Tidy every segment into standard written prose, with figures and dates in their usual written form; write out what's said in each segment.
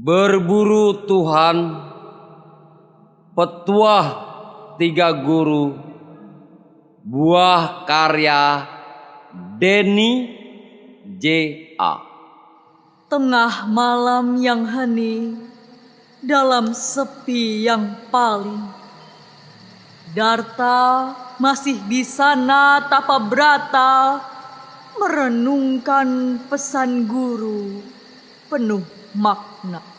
Berburu Tuhan, Petuah Tiga Guru, buah karya Denny J.A. Tengah malam yang hening, dalam sepi yang paling, Darta masih di sana tapa brata, merenungkan pesan guru penuh makna.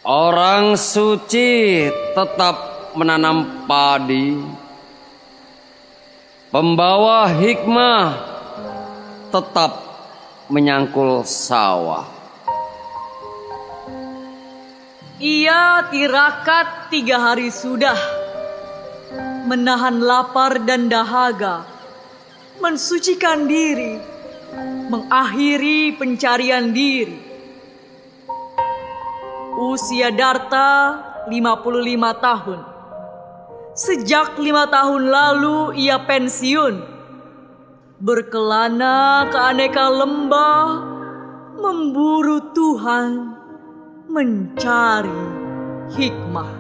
Orang suci tetap menanam padi, pembawa hikmah tetap menyangkul sawah. Ia tirakat 3 hari sudah, menahan lapar dan dahaga, mensucikan diri, mengakhiri pencarian diri. Usia Darta 55 tahun. Sejak 5 tahun lalu ia pensiun, berkelana ke aneka lembah, memburu Tuhan, mencari hikmah.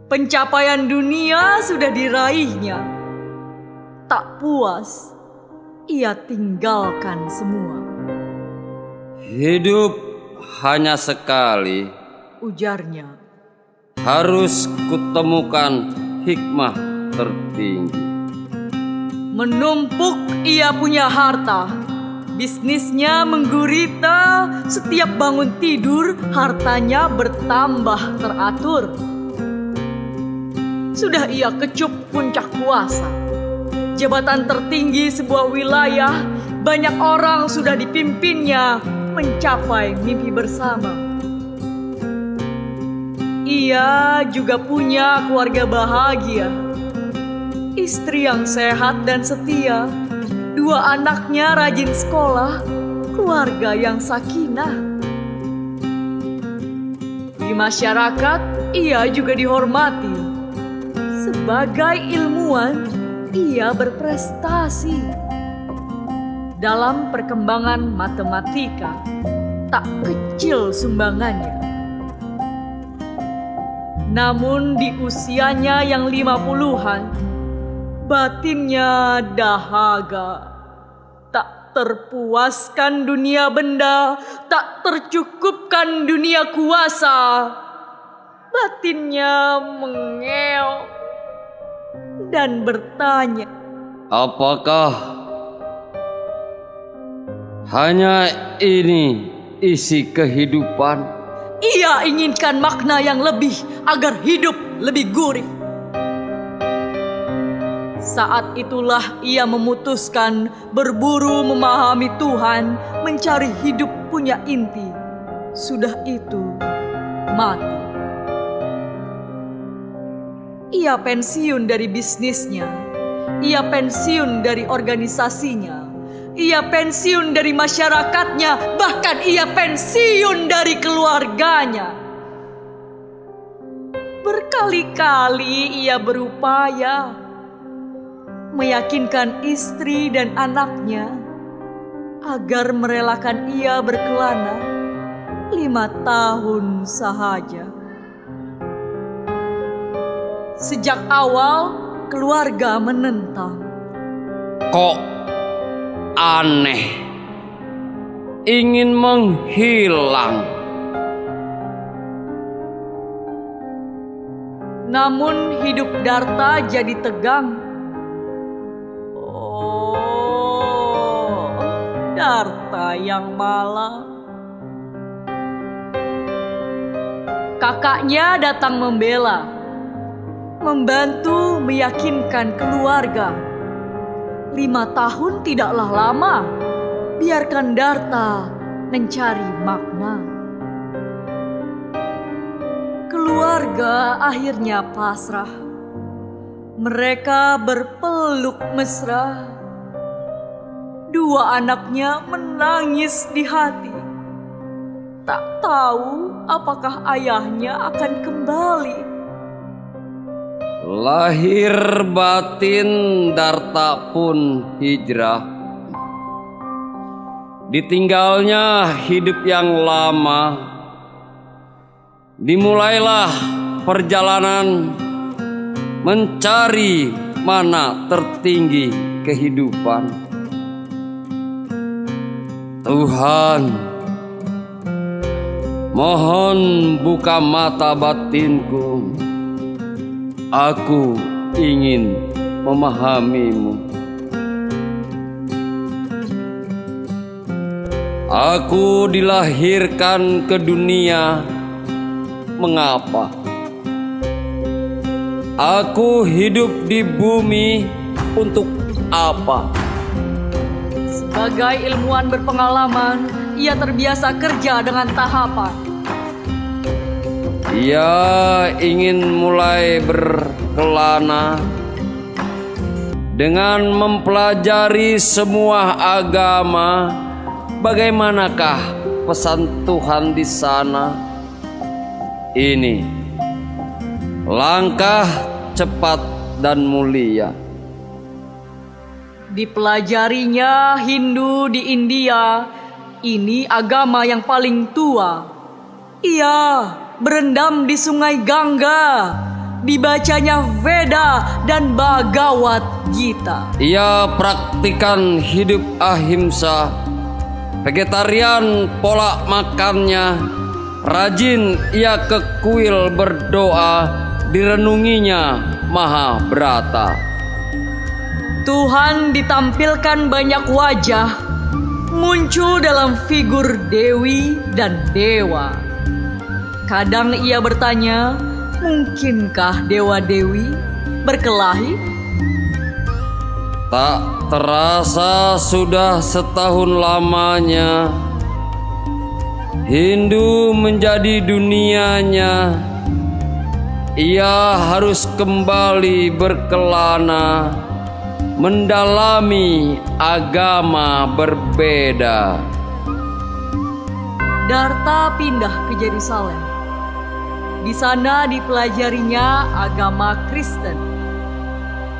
Pencapaian dunia sudah diraihnya. Tak puas, ia tinggalkan semua. Hidup hanya sekali, ujarnya. Harus kutemukan hikmah tertinggi. Menumpuk ia punya harta, bisnisnya menggurita. Setiap bangun tidur hartanya bertambah teratur. Sudah ia kecup puncak kuasa, jabatan tertinggi sebuah wilayah. Banyak orang sudah dipimpinnya mencapai mimpi bersama. Ia juga punya keluarga bahagia, istri yang sehat dan setia, 2 anaknya rajin sekolah, keluarga yang sakinah. Di masyarakat ia juga dihormati. Sebagai ilmuwan ia berprestasi. Dalam perkembangan matematika tak kecil sumbangannya. Namun di usianya yang 50-an, batinnya dahaga. Tak terpuaskan dunia benda, tak tercukupkan dunia kuasa. Batinnya mengeok dan bertanya, apakah hanya ini isi kehidupan? Ia inginkan makna yang lebih agar hidup lebih gurih. Saat itulah ia memutuskan berburu memahami Tuhan, mencari hidup punya inti. Sudah itu mati. Ia pensiun dari bisnisnya. Ia pensiun dari organisasinya. Ia pensiun dari masyarakatnya, bahkan ia pensiun dari keluarganya. Berkali-kali ia berupaya meyakinkan istri dan anaknya agar merelakan ia berkelana 5 tahun sahaja. Sejak awal keluarga menentang. Kok aneh, ingin menghilang. Namun hidup Darta jadi tegang. Oh, Darta yang malang. Kakaknya datang membela, membantu meyakinkan keluarga. 5 tahun tidaklah lama. Biarkan Darta mencari makna. Keluarga akhirnya pasrah. Mereka berpeluk mesra. 2 anaknya menangis di hati. Tak tahu apakah ayahnya akan kembali. Lahir batin Darta pun hijrah. ditinggalnya hidup yang lama, dimulailah perjalanan mencari mana tertinggi kehidupan. Tuhan, mohon buka mata batinku. Aku ingin memahamimu. Aku dilahirkan ke dunia. Mengapa? Aku hidup di bumi untuk apa? Sebagai ilmuwan berpengalaman, ia terbiasa kerja dengan tahapan. Ia ingin mulai berkelana dengan mempelajari semua agama. Bagaimanakah pesan Tuhan di sana? Ini langkah cepat dan mulia. Dipelajarinya Hindu di India, ini agama yang paling tua. Ia berendam di sungai Gangga, dibacanya Veda dan Bhagavad Gita. Ia praktikan hidup ahimsa, vegetarian pola makannya, rajin ia ke kuil berdoa, direnunginya Mahabharata. Tuhan ditampilkan banyak wajah, muncul dalam figur dewi dan dewa. Kadang ia bertanya, mungkinkah dewa-dewi berkelahi? Tak terasa sudah setahun lamanya Hindu menjadi dunianya. Ia harus kembali berkelana, mendalami agama berbeda. Darta pindah ke Yerusalem. Di sana dipelajarinya agama Kristen.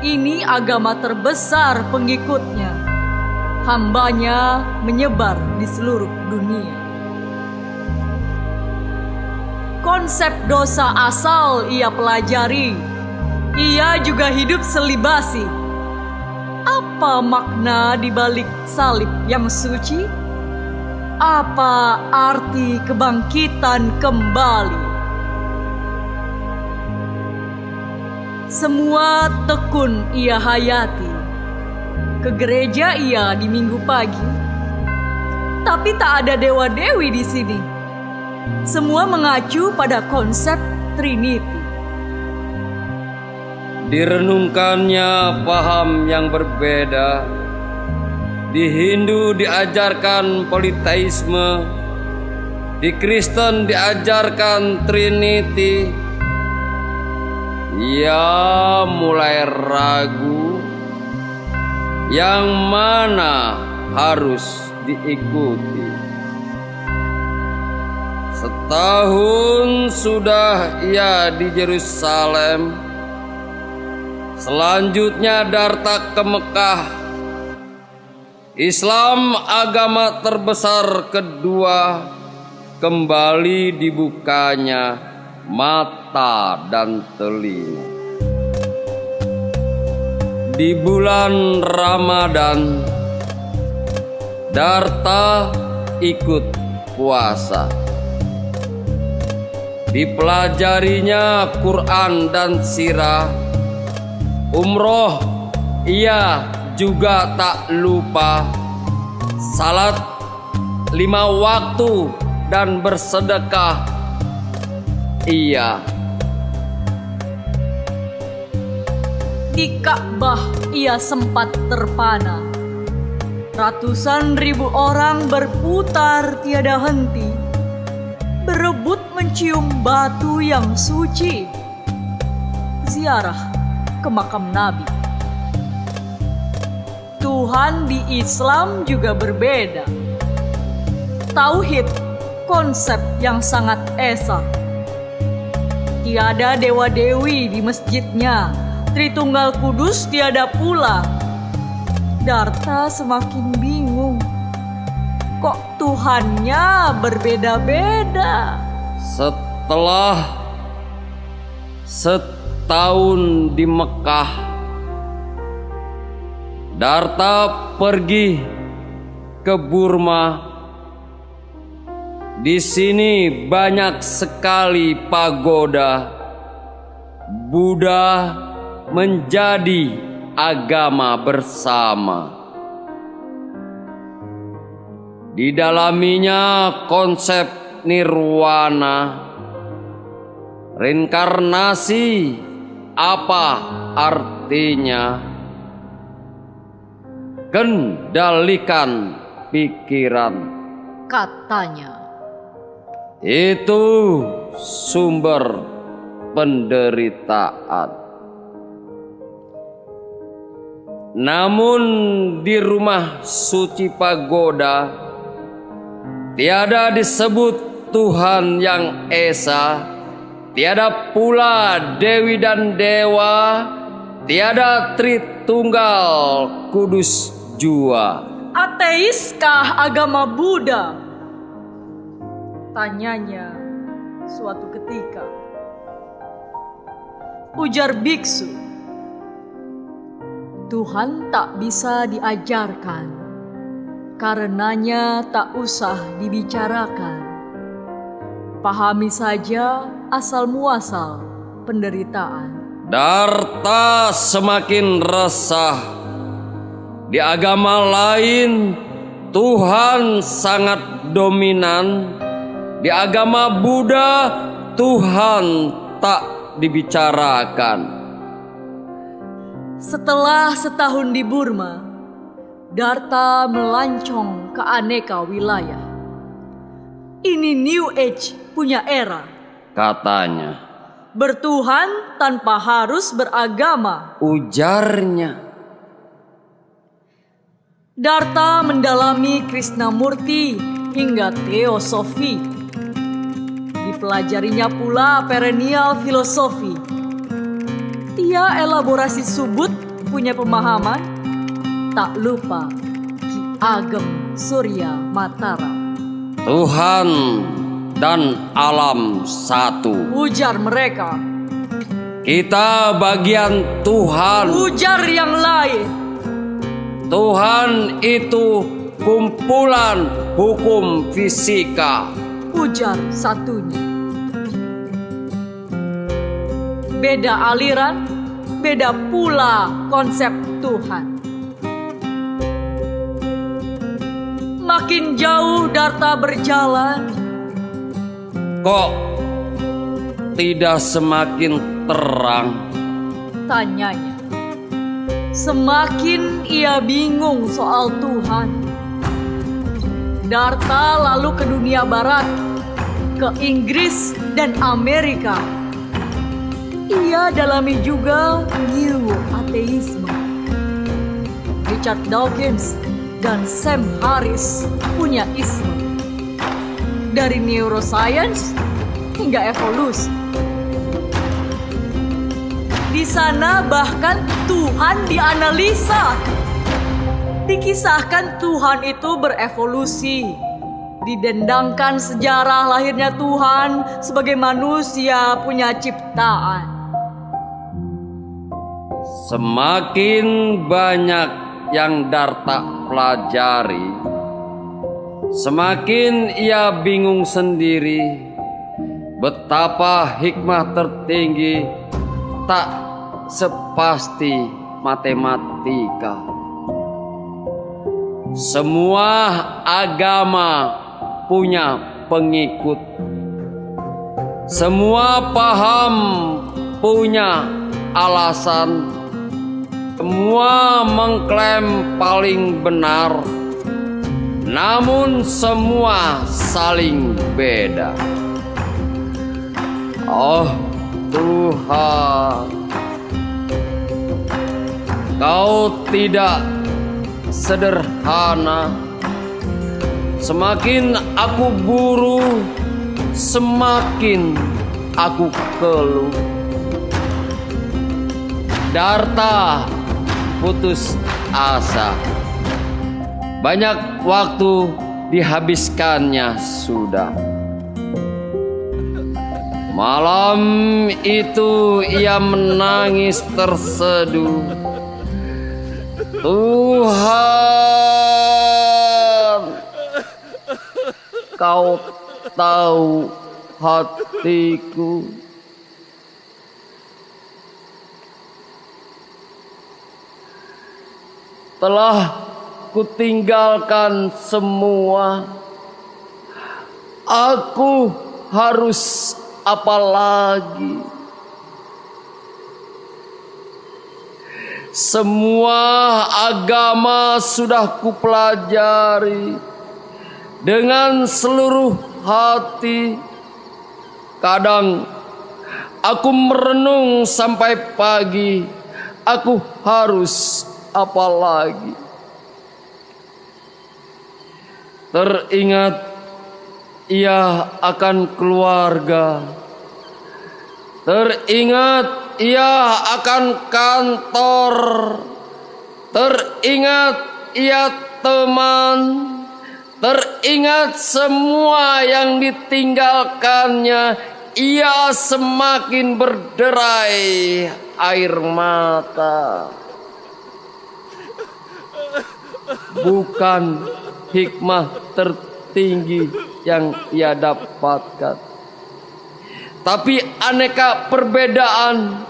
Ini agama terbesar pengikutnya. Hambanya menyebar di seluruh dunia. Konsep dosa asal ia pelajari. Ia juga hidup selibasi. Apa makna di balik salib yang suci? Apa arti kebangkitan kembali? Semua tekun ia hayati. Ke gereja ia di minggu pagi. Tapi tak ada dewa-dewi di sini. Semua mengacu pada konsep Trinity. Direnungkannya paham yang berbeda. Di Hindu diajarkan politeisme, di Kristen diajarkan Trinity. Ia mulai ragu yang mana harus diikuti. Setahun sudah ia di Yerusalem. Selanjutnya Darta ke Mekah. Islam agama terbesar kedua, kembali dibukanya mata dan telinga. Di bulan Ramadan, Darta ikut puasa. Dipelajarinya Quran dan sirah. Umroh ia juga tak lupa. Salat 5 waktu dan bersedekah ia. Di Ka'bah ia sempat terpana. Ratusan ribu orang berputar tiada henti, berebut mencium batu yang suci. Ziarah ke makam Nabi. Tuhan di Islam juga berbeda. Tauhid, konsep yang sangat esa. Tiada dewa-dewi di masjidnya, Tritunggal Kudus tiada pula. Darta semakin bingung. kok Tuhannya berbeda-beda? Setelah setahun di Mekah, Darta pergi ke Burma. Di sini banyak sekali pagoda. Buddha menjadi agama bersama. Didalaminya konsep nirwana, reinkarnasi. Apa artinya? Kendalikan pikiran, Katanya. itu sumber penderitaan. Namun di rumah suci pagoda tiada disebut Tuhan yang esa, tiada pula dewi dan dewa, tiada Tritunggal Kudus jua. Ateiskah agama Buddha? Tanyanya suatu ketika. Ujar biksu, Tuhan tak bisa diajarkan, karenanya tak usah dibicarakan. Pahami saja asal muasal penderitaan. Darta semakin resah. Di agama lain Tuhan sangat dominan. Di agama Buddha Tuhan tak dibicarakan. Setelah setahun di Burma, Darta melancong ke aneka wilayah. Ini New Age punya era. Katanya. Bertuhan tanpa harus beragama. Ujarnya. Darta mendalami Krishnamurti hingga teosofi. Dipelajarinya pula perennial filosofi. Ia elaborasi subut punya pemahaman. Tak lupa Ki Ageng Surya Mataram. Tuhan dan alam satu. Ujar mereka. Kita bagian Tuhan. Ujar yang lain. Tuhan itu kumpulan hukum fisika. Ujar satunya. Beda aliran, beda pula konsep Tuhan. Makin jauh Darta berjalan. Kok tidak semakin terang? Tanyanya. Semakin ia bingung soal Tuhan. Darta lalu ke dunia barat, ke Inggris dan Amerika. Ia dalami juga New Ateisme. Richard Dawkins dan Sam Harris punya isme. Dari neuroscience hingga evolusi. Di sana bahkan Tuhan dianalisa. Dikisahkan Tuhan itu berevolusi. Didendangkan sejarah lahirnya Tuhan sebagai manusia punya ciptaan. Semakin banyak yang Darta pelajari, semakin ia bingung sendiri. Betapa hikmah tertinggi tak sepasti matematika. Semua agama punya pengikut. Semua paham punya alasan. Semua mengklaim paling benar, namun semua saling beda. Oh Tuhan, Kau tidak sederhana. Semakin aku buru, semakin aku keluh. Darta putus asa. Banyak waktu dihabiskannya sudah. Malam itu ia menangis terseduh. Tuhan, Kau tahu hatiku. Telah kutinggalkan semua. Aku harus apa lagi? Semua agama sudah kupelajari dengan seluruh hati. Kadang aku merenung sampai pagi. Aku harus apa lagi? Teringat ia akan keluarga. Teringat ia akan kantor. Teringat ia teman. Teringat semua yang ditinggalkannya. Ia semakin berderai air mata. Bukan hikmah tertinggi yang ia dapatkan, tapi aneka perbedaan,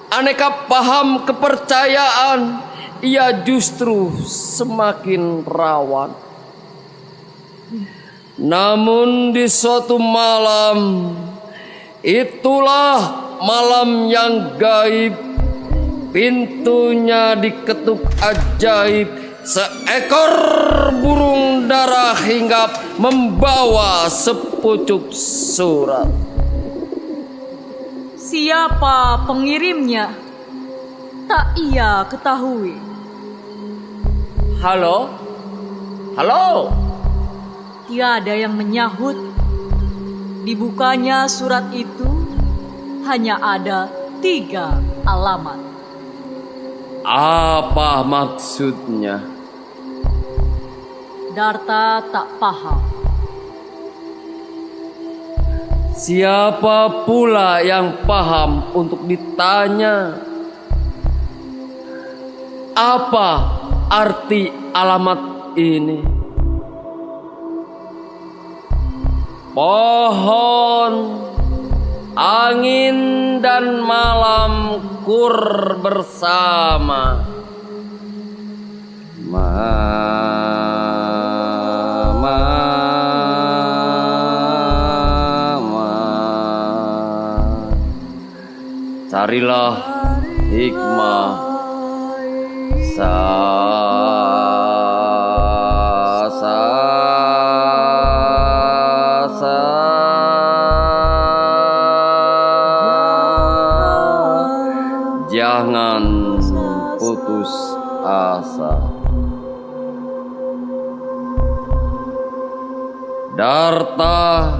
aneka paham kepercayaan. Ia justru semakin rawan. Namun di suatu malam, itulah malam yang gaib, pintunya diketuk ajaib. Seekor burung dara hinggap membawa sepucuk surat. Siapa pengirimnya? Tak ia ketahui. Halo? Halo? Tiada yang menyahut. Dibukanya surat itu, hanya ada 3 alamat. Apa maksudnya? Darta tak paham. Siapa pula yang paham untuk ditanya? Apa arti alamat ini? Pohon, angin dan malam kur bersama. Carilah hikmah jangan putus asa. Darta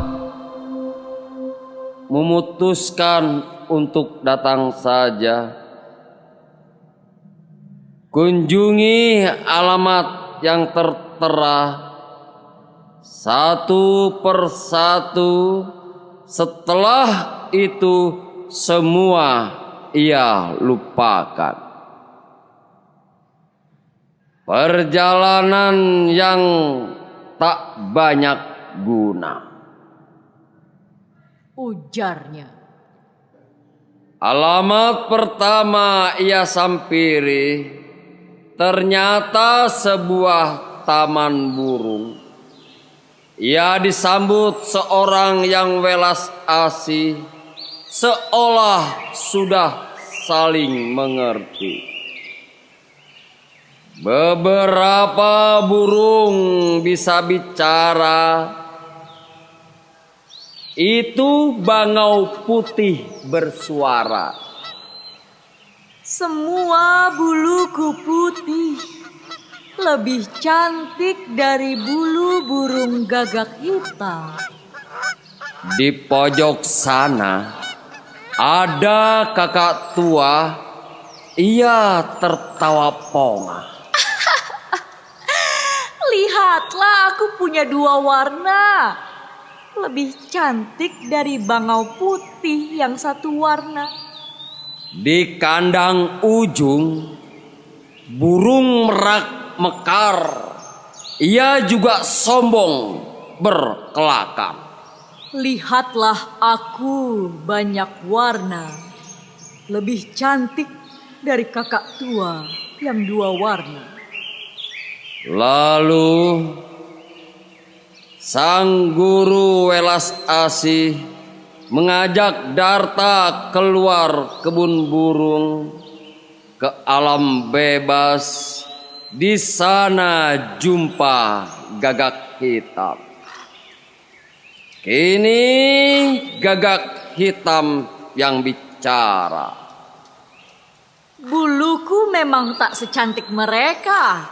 memutuskan untuk datang saja. Kunjungi alamat yang tertera satu persatu. Setelah itu semua ia lupakan. Perjalanan yang tak banyak guna, ujarnya. Alamat pertama ia sampiri, ternyata sebuah taman burung. Ia disambut seorang yang welas asih, seolah sudah saling mengerti. Beberapa burung bisa bicara. Itu bangau putih bersuara. Semua buluku putih, lebih cantik dari bulu burung gagak hitam. Di pojok sana ada kakak tua. Ia tertawa pongah. Lihatlah, aku punya 2 warna. Lebih cantik dari bangau putih yang 1 warna. Di kandang ujung, burung merak mekar. Ia juga sombong berkelakar. Lihatlah, aku banyak warna. Lebih cantik dari kakak tua yang 2 warna. Lalu sang guru welas asih mengajak Darta keluar kebun burung ke alam bebas. Di sana jumpa gagak hitam. Kini gagak hitam yang bicara. Buluku memang tak secantik mereka,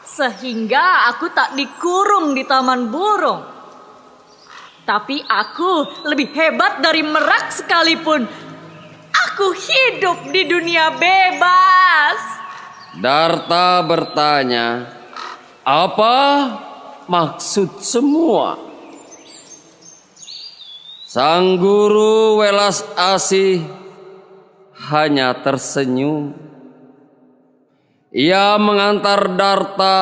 sehingga aku tak dikurung di taman burung. Tapi aku lebih hebat dari merak sekalipun. Aku hidup di dunia bebas. Darta bertanya, apa maksud semua? Sang guru welas asih hanya tersenyum. Ia mengantar Darta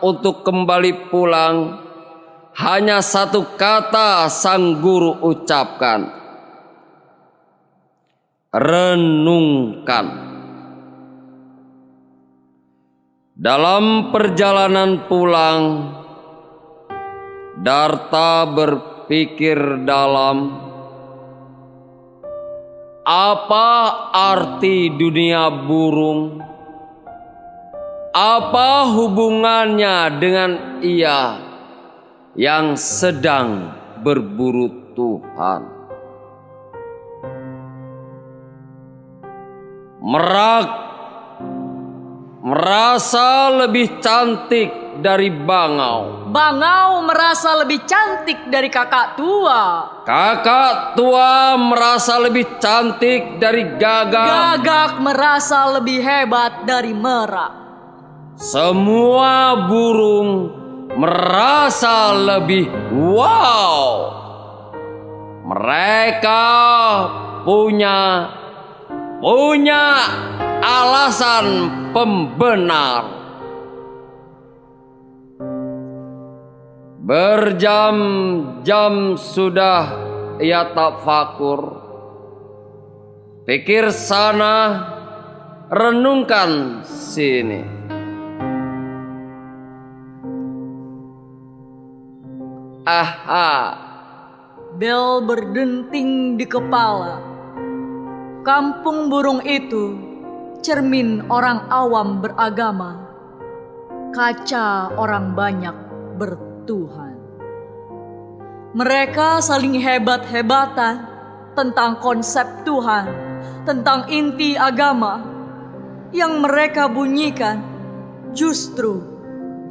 untuk kembali pulang. Hanya 1 kata sang guru ucapkan, renungkan. Dalam perjalanan pulang, Darta berpikir dalam. Apa arti dunia burung? Apa hubungannya dengan ia yang sedang berburu Tuhan? Merak merasa lebih cantik dari bangau. Bangau merasa lebih cantik dari kakak tua. Kakak tua merasa lebih cantik dari gagak. Gagak merasa lebih hebat dari merak. Semua burung merasa lebih wow. Mereka punya alasan pembenar. Berjam-jam sudah ia tak fakur. Pikir sana, renungkan sini. Aha. Bel berdenting di kepala. Kampung burung itu cermin orang awam beragama, kaca orang banyak bertuhan. Mereka saling hebat-hebatan tentang konsep Tuhan, tentang inti agama. Yang mereka bunyikan justru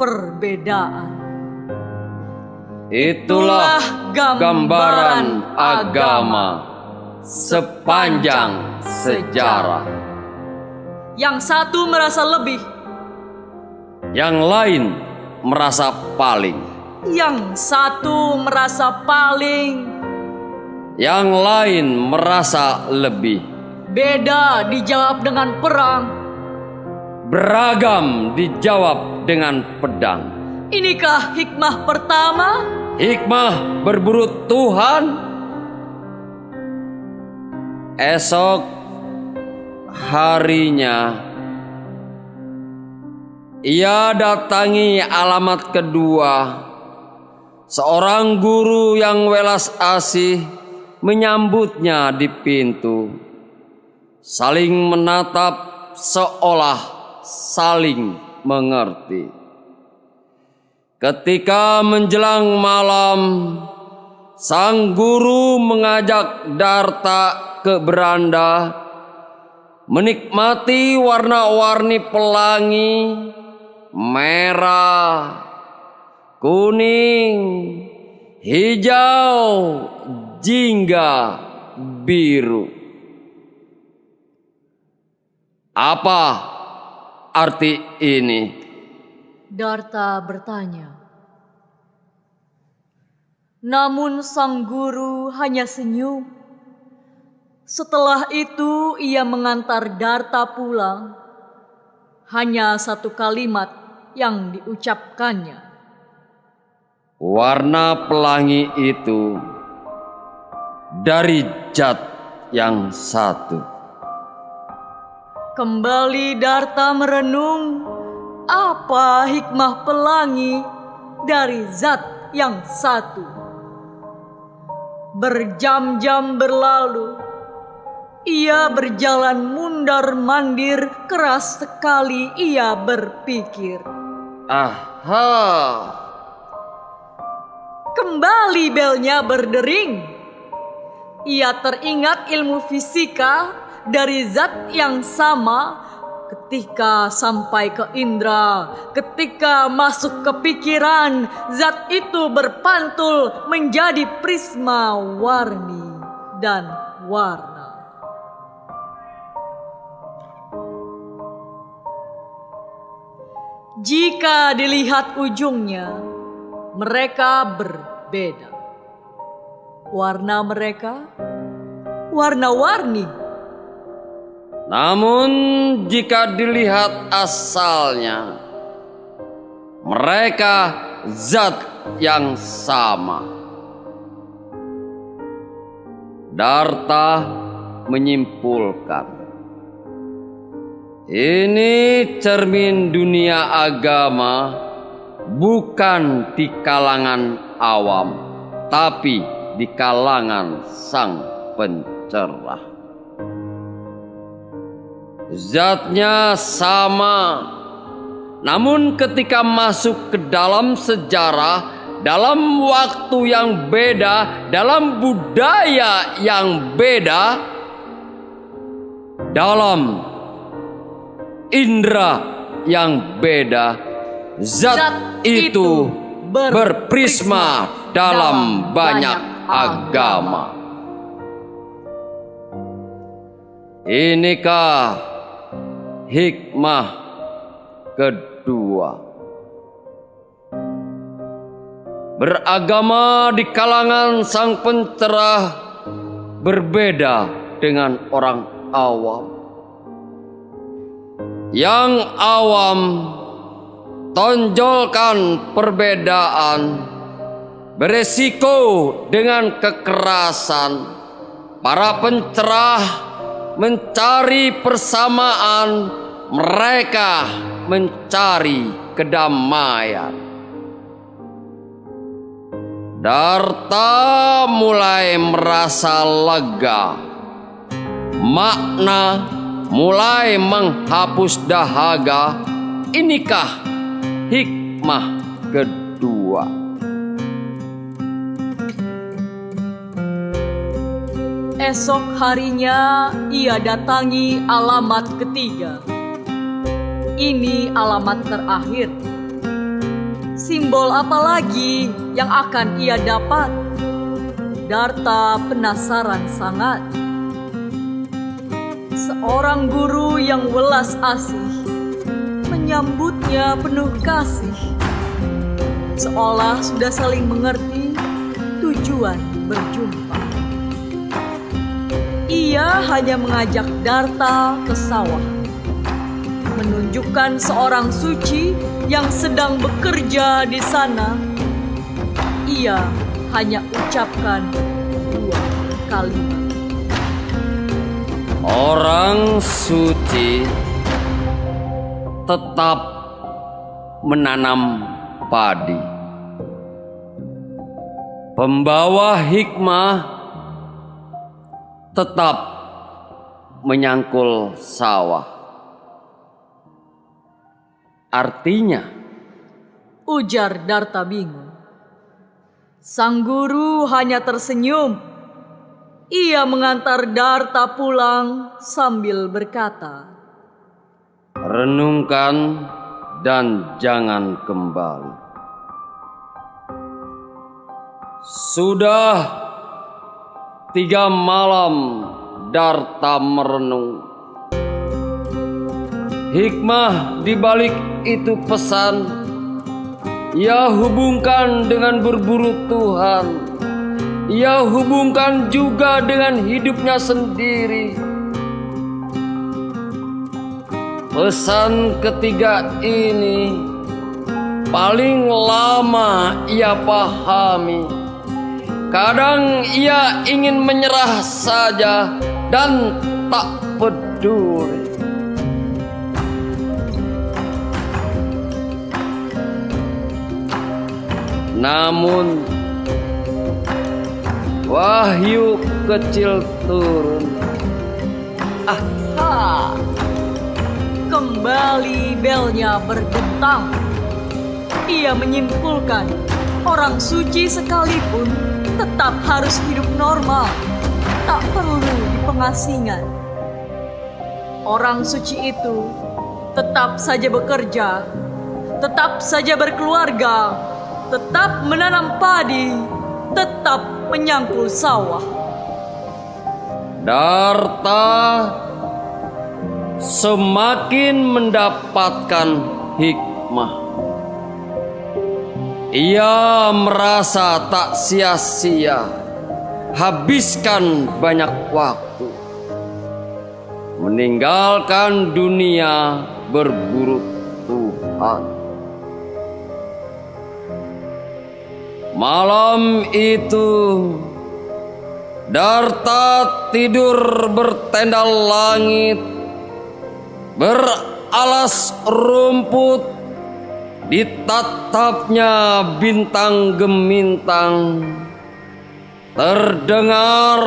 perbedaan. Itulah gambaran agama sepanjang sejarah. Yang satu merasa lebih, yang lain merasa paling. Yang satu merasa paling, yang lain merasa lebih. Beda dijawab dengan perang, beragam dijawab dengan pedang. Inikah hikmah pertama? Hikmah berburu Tuhan. Esok harinya ia datangi alamat kedua. Seorang guru yang welas asih menyambutnya di pintu. Saling menatap seolah saling mengerti. Ketika menjelang malam, sang guru mengajak Darta ke beranda, menikmati warna-warni pelangi, merah, kuning, hijau, jingga, biru. Apa arti ini? Darta bertanya. Namun sang guru hanya senyum. Setelah itu ia mengantar Darta pulang. Hanya satu kalimat yang diucapkannya. Warna pelangi itu dari zat yang satu. Kembali Darta merenung, apa hikmah pelangi dari zat yang satu. Berjam-jam berlalu, ia berjalan mundar-mandir, keras sekali ia berpikir. Aha! Kembali belnya berdering. Ia teringat ilmu fisika dari zat yang sama. Ketika sampai ke indera, ketika masuk ke pikiran, zat itu berpantul menjadi prisma warni dan warna. Jika dilihat ujungnya, mereka berbeda. Warna mereka warna-warni. Namun jika dilihat asalnya, mereka zat yang sama. Darta menyimpulkan, ini cermin dunia agama bukan di kalangan awam, tapi di kalangan sang pencerah. Zatnya sama, namun ketika masuk ke dalam sejarah, dalam waktu yang beda, dalam budaya yang beda, dalam indera yang beda, zat itu berprisma dalam banyak agama. Inikah hikmah kedua. Beragama di kalangan sang pencerah berbeda dengan orang awam. Yang awam tonjolkan perbedaan, beresiko dengan kekerasan. Para pencerah mencari persamaan, mereka mencari kedamaian. Darta mulai merasa lega. Makna mulai menghapus dahaga. Inikah hikmah kedua. Esok harinya ia datangi alamat ketiga. Ini alamat terakhir. Simbol apa lagi yang akan ia dapat? Darta penasaran sangat. Seorang guru yang welas asih menyambutnya penuh kasih, seolah sudah saling mengerti tujuan berjumpa. Ia hanya mengajak Darta ke sawah, menunjukkan seorang suci yang sedang bekerja di sana. Ia hanya ucapkan 2 kalimat. Orang suci tetap menanam padi. Pembawa hikmah tetap menyangkul sawah. Artinya, ujar Darta bingung. Sang guru hanya tersenyum. Ia mengantar Darta pulang sambil berkata, renungkan dan jangan kembali. Sudah 3 malam Darta merenung. Hikmah di balik itu pesan ia hubungkan dengan berburu Tuhan. ia hubungkan juga dengan hidupnya sendiri. Pesan ketiga ini paling lama ia pahami. Kadang ia ingin menyerah saja dan tak peduli. Namun wahyu kecil turun. Aha! Kembali belnya berdentang. Ia menyimpulkan orang suci sekalipun tetap harus hidup normal, tak perlu dipengasingan. Orang suci itu tetap saja bekerja, tetap saja berkeluarga, tetap menanam padi, tetap menyangkul sawah. Darta semakin mendapatkan hikmah. Ia merasa tak sia-sia habiskan banyak waktu meninggalkan dunia berburu Tuhan. Malam itu Darta tidur bertenda langit, beralas rumput, ditatapnya bintang gemintang. Terdengar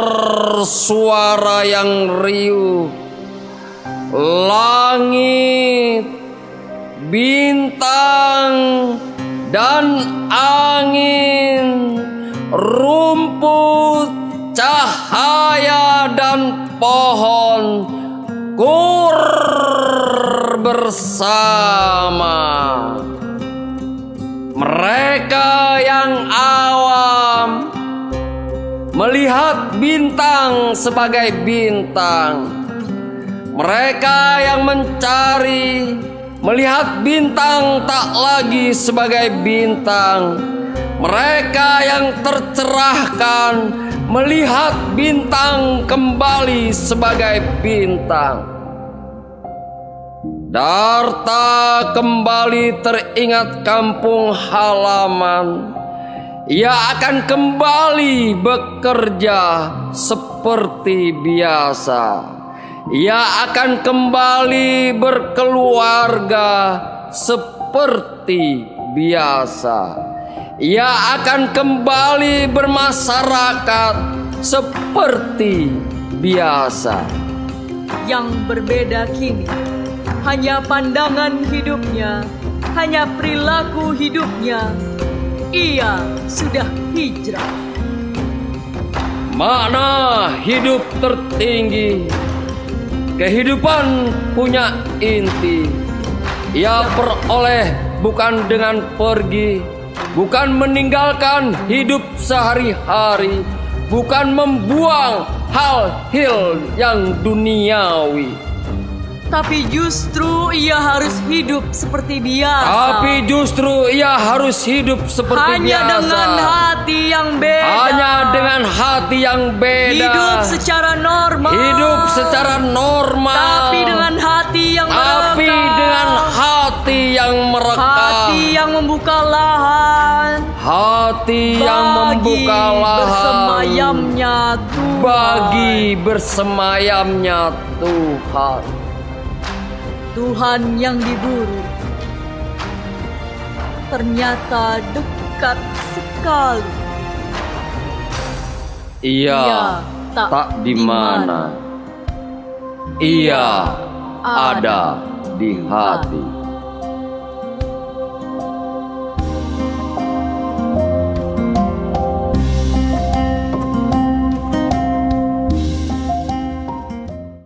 suara yang riuh, langit, bintang, dan angin, rumput, cahaya, dan pohon kur bersama. Mereka yang awam melihat bintang sebagai bintang. Mereka yang mencari melihat bintang tak lagi sebagai bintang. Mereka yang tercerahkan melihat bintang kembali sebagai bintang. Darta kembali teringat kampung halaman. Ia akan kembali bekerja seperti biasa. Ia akan kembali berkeluarga seperti biasa. Ia akan kembali bermasyarakat seperti biasa. Yang berbeda kini hanya pandangan hidupnya, hanya perilaku hidupnya. Ia sudah hijrah. Makna hidup tertinggi, kehidupan punya inti. Ia peroleh bukan dengan pergi, bukan meninggalkan hidup sehari-hari, bukan membuang hal-hal yang duniawi. Tapi justru ia harus hidup seperti biasa. Tapi justru ia harus hidup seperti hanya biasa. Dengan hati yang beda. Hanya dengan hati yang beda. Hidup secara normal. Hidup secara normal. Tapi dengan hati yang Tapi dengan hati yang merekah. Hati yang membuka lahan. Hati yang membuka lahan. Bersemayamnya Tuhan. Bagi bersemayamnya Tuhan. Tuhan yang diburu ternyata dekat sekali. Ia tak di mana. Ia ada di hati.